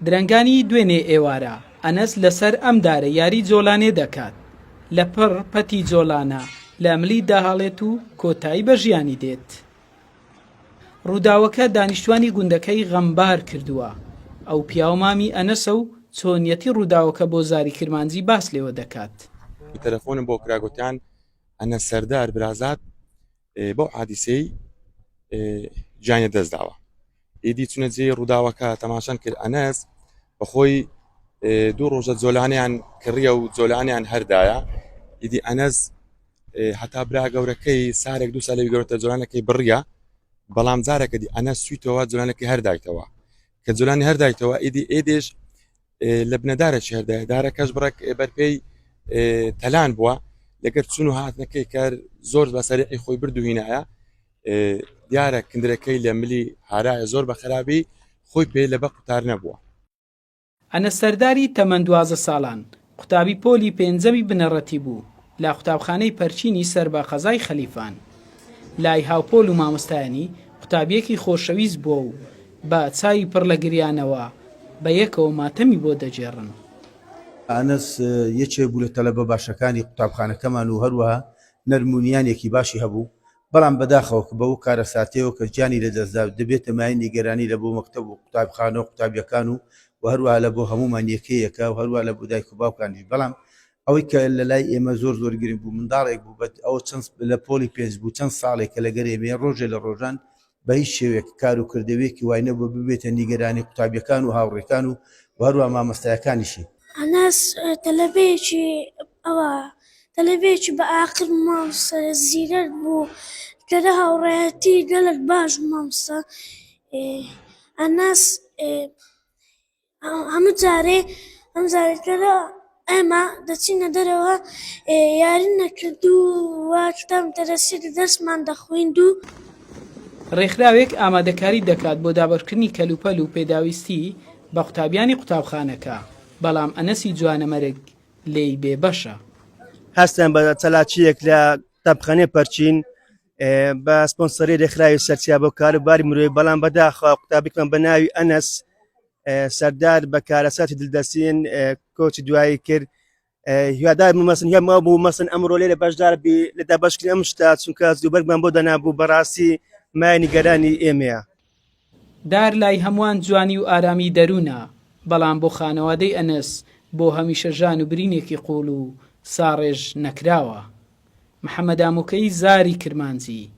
درەنگانی دوێنێ ئێوارە ئەنەس لەسەر ئەم دارە یاری جۆلانێ دەکات لە پڕ پەتی جۆلانە لە ئەملی داهەڵێت و کۆتایی بە ژیانی دێت. ڕووداوەکە دانیشتوانی گوندەکەی غەمبار کردووە. ئەو پیاو مامی ئەنەسە و چۆنیەتی ڕووداوەکە بۆ زاری کرمانجی باس لێوە دەکات. تەلەفۆنم بۆ کراگوتیان ئەنەس سەردار برازات بۆ حادیسەی گیانی دەستداوە. ئیدی چونە جێ ڕووداوەکە تەماشان کرد ئەنەس بەخۆی دوو ڕۆژە جۆلانیان کڕیە و جۆلانیان هەردایە. ئیدی ئەنەس هەتا برا گەورەکەی سارێک دوو سالێ گەورەتە جۆلانەکەی بڕیە، بەڵام جارێکە دی ئەنەس سویتەوە جۆلانەکەی هەردایتەوە کە جۆلانی هەردایتەوە ئیدی ئێدێش لە بنەدارێکی هەردایە دارەکەش بڕێک بەرپێی تەلان بووە لەگەر چون و هاتنەکەی کار زۆر بەسەری خۆی برد و هینایە دیارە کندرەکەی لە ملی هارایە زۆر بە خراپی خۆی پێ لە بە قوتار نەبووە. ئەنەس سەرداری تەمەن 12 ساڵان قوتابی پۆلی پێنجەمی بنەڕەتی بوو لە قوتابخانەی پەرچینی سەر بە قەزای خەلیفان. لای هاوپۆل و مامۆستایانی قوتابیەکی خۆشەویست بووە و بە چاوی پڕ لە گریانەوە بە یەکەوە ماتەمی بۆ دەجێڕن. ئەنەس یەکێ بوو لە تەلەبە باشەکانی قوتابخانەکەمان و هەروەها نەرمونیانێکی باشی هەبوو، بەڵام بەداخەوە کە بەو کارە ساتەوە کە گیانی لەدەستدا دەبێتە مای نیگەرانی لە بۆ مەکتەب و قوتابخانە و قوتابیەکان و هەروەها لە بۆ هەمومان یەکەیەکە و هەروەها لە بۆ دایک و باوکانیش. بەڵام ئەوەی کە لە لای ئێمە زۆر گرنگ بوو منداڵێک بوو بەت ئەوە چەند لە پۆلی پێنج بوو چەند ساڵێک کە لەگەر ئێمە ڕۆژێ لە ڕۆژان بە هیچ شێوێک کار و کردەوەیەکی وای نەبوو ببێتە نیگەرانی قوتابیەکان و هاوڕێکان و هەروەها مامۆستایەکانیشی. ئەنەس تەلەبێکی بە عاقڵ مامۆستا زیرەک بوو کە هاوڕێیەتی گەلێک باش مامۆستا. ئەنەس هەموو جارێکەکە ئێمە دەچینە دەرەوە یاری نەکردووە کتاب دەرەسی دەرسمان دەخوێند و ڕێکخراوێک ئامادەکاری دەکات بۆ دابەشکردنی کەلوپەل و پێداویستی بە قوتابیانی قوتابخانەکە، بەڵام ئەنەسی جوانەمەرگ لێی بێبەشە. هەستیان بە چەلاکیەک لە قوتابخانەی پەرچین بە سپۆنسەری ڕێکخراوی سەرچیا بۆ کاروباری مرۆڤی، بەڵام بەداخەوە قوتابێکمان بە ناوی ئەنەس سەردار بە کارەساتی دڵدەستین کۆچی دوایی کرد. هیوادار مەسن هەمە بوو مەسن ئەمڕۆ لێرە بەشدار بی لە دابەشکردنی ئەم شتا چونکە زووبەرگمان بۆ دەنابوو بەڕاستی مای نیگەرانی ئێمەیە. دار لای هەمووان جوانی و ئارامی دەروونە، بەڵام بۆ خانەوادەی ئەنەس بۆ هەمیشە ژان و برینێکی قوڵ و ساڕێژ نەکراوە. محەممەد ئامۆکەی زاری کرمانجی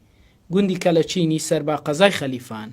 گوندی کەلەچینی سەر بە قەزای خەلیفان.